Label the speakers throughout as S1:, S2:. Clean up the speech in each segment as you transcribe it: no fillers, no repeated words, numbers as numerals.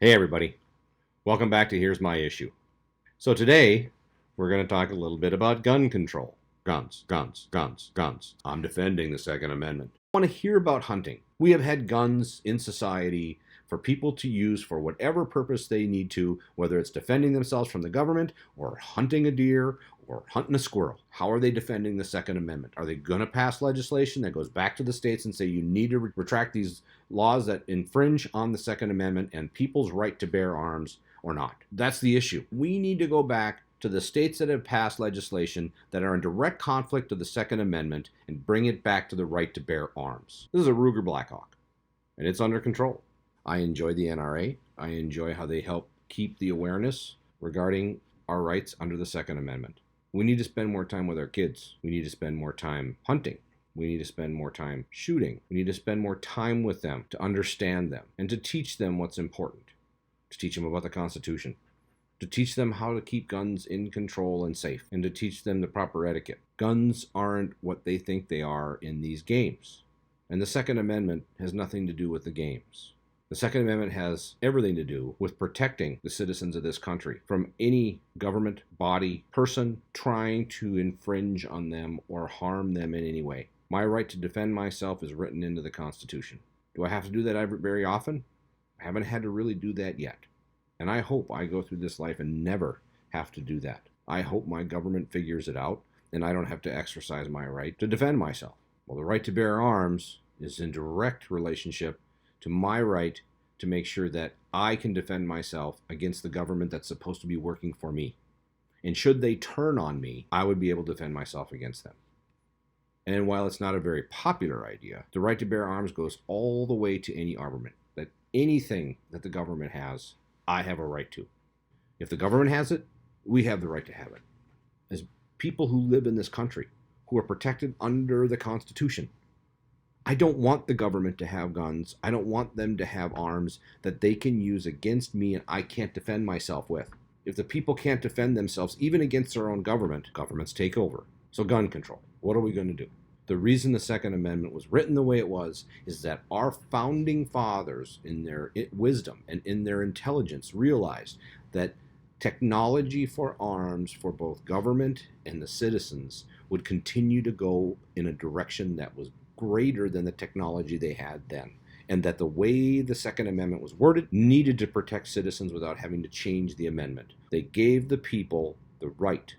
S1: Hey everybody, welcome back to Here's My Issue. So today, we're going to talk a little bit about gun control. Guns, guns, guns, guns. I'm defending the Second Amendment. I want to hear about hunting. We have had guns in society for people to use for whatever purpose they need to, whether it's defending themselves from the government or hunting a deer or hunting a squirrel. How are they defending the Second Amendment? Are they going to pass legislation that goes back to the states and say you need to retract these laws that infringe on the Second Amendment and people's right to bear arms or not? That's the issue. We need to go back to the states that have passed legislation that are in direct conflict of the Second Amendment and bring it back to the right to bear arms. This is a Ruger Blackhawk, and it's under control. I enjoy the NRA. I enjoy how they help keep the awareness regarding our rights under the Second Amendment. We need to spend more time with our kids. We need to spend more time hunting. We need to spend more time shooting. We need to spend more time with them to understand them and to teach them what's important, to teach them about the Constitution, to teach them how to keep guns in control and safe, and to teach them the proper etiquette. Guns aren't what they think they are in these games. And the Second Amendment has nothing to do with the games. The Second Amendment has everything to do with protecting the citizens of this country from any government, body, person trying to infringe on them or harm them in any way. My right to defend myself is written into the Constitution. Do I have to do that very often? I haven't had to really do that yet. And I hope I go through this life and never have to do that. I hope my government figures it out and I don't have to exercise my right to defend myself. Well, the right to bear arms is in direct relationship to my right to make sure that I can defend myself against the government that's supposed to be working for me. And should they turn on me, I would be able to defend myself against them. And while it's not a very popular idea, the right to bear arms goes all the way to any armament. That anything that the government has, I have a right to. If the government has it, we have the right to have it. As people who live in this country, who are protected under the Constitution, I don't want the government to have guns. I don't want them to have arms that they can use against me and I can't defend myself with. If the people can't defend themselves, even against their own government, governments take over. So gun control. What are we going to do? The reason the Second Amendment was written the way it was is that our founding fathers, in their wisdom and in their intelligence, realized that technology for arms for both government and the citizens would continue to go in a direction that was greater than the technology they had then, and that the way the Second Amendment was worded needed to protect citizens without having to change the amendment. They gave the people the right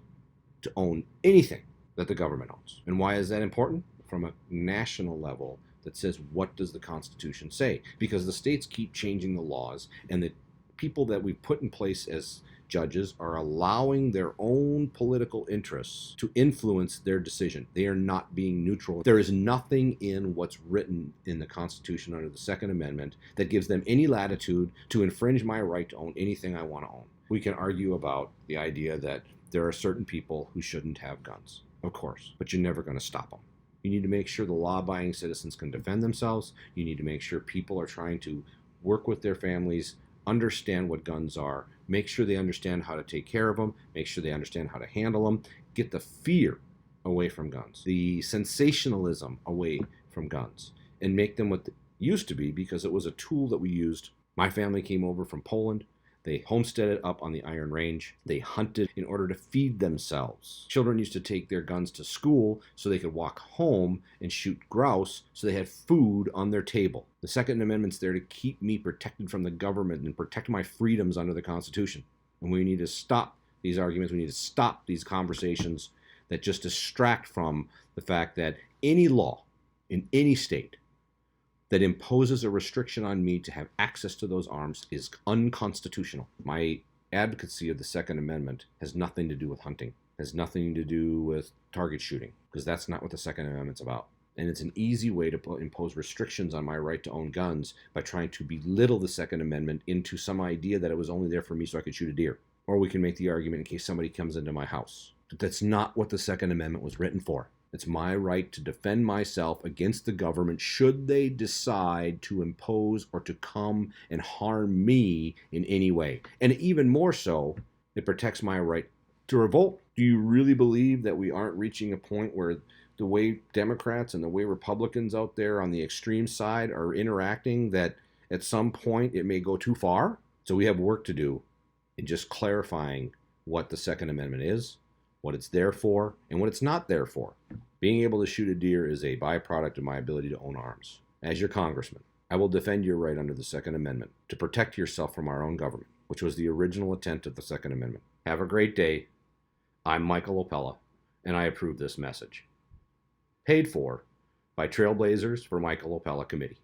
S1: to own anything that the government owns. And why is that important? From a national level that says, what does the Constitution say? Because the states keep changing the laws, and the people that we put in place as judges are allowing their own political interests to influence their decision. They are not being neutral. There is nothing in what's written in the Constitution under the Second Amendment that gives them any latitude to infringe my right to own anything I want to own. We can argue about the idea that there are certain people who shouldn't have guns, of course, but you're never going to stop them. You need to make sure the law-abiding citizens can defend themselves. You need to make sure people are trying to work with their families, understand what guns are, make sure they understand how to take care of them, make sure they understand how to handle them, get the fear away from guns, the sensationalism away from guns, and make them what they used to be, because it was a tool that we used. My family came over from Poland. They homesteaded up on the Iron Range. They hunted in order to feed themselves. Children used to take their guns to school so they could walk home and shoot grouse so they had food on their table. The Second Amendment's there to keep me protected from the government and protect my freedoms under the Constitution. And we need to stop these arguments. We need to stop these conversations that just distract from the fact that any law in any state that imposes a restriction on me to have access to those arms is unconstitutional. My advocacy of the Second Amendment has nothing to do with hunting, has nothing to do with target shooting, because that's not what the Second Amendment's about. And it's an easy way to impose restrictions on my right to own guns by trying to belittle the Second Amendment into some idea that it was only there for me so I could shoot a deer. Or we can make the argument in case somebody comes into my house. But that's not what the Second Amendment was written for. It's my right to defend myself against the government should they decide to impose or to come and harm me in any way. And even more so, it protects my right to revolt. Do you really believe that we aren't reaching a point where the way Democrats and the way Republicans out there on the extreme side are interacting, that at some point it may go too far? So we have work to do in just clarifying what the Second Amendment is, what it's there for, and what it's not there for. Being able to shoot a deer is a byproduct of my ability to own arms. As your congressman, I will defend your right under the Second Amendment to protect yourself from our own government, which was the original intent of the Second Amendment. Have a great day. I'm Michael OPELA, and I approve this message. Paid for by Trailblazers for Michael OPELA Committee.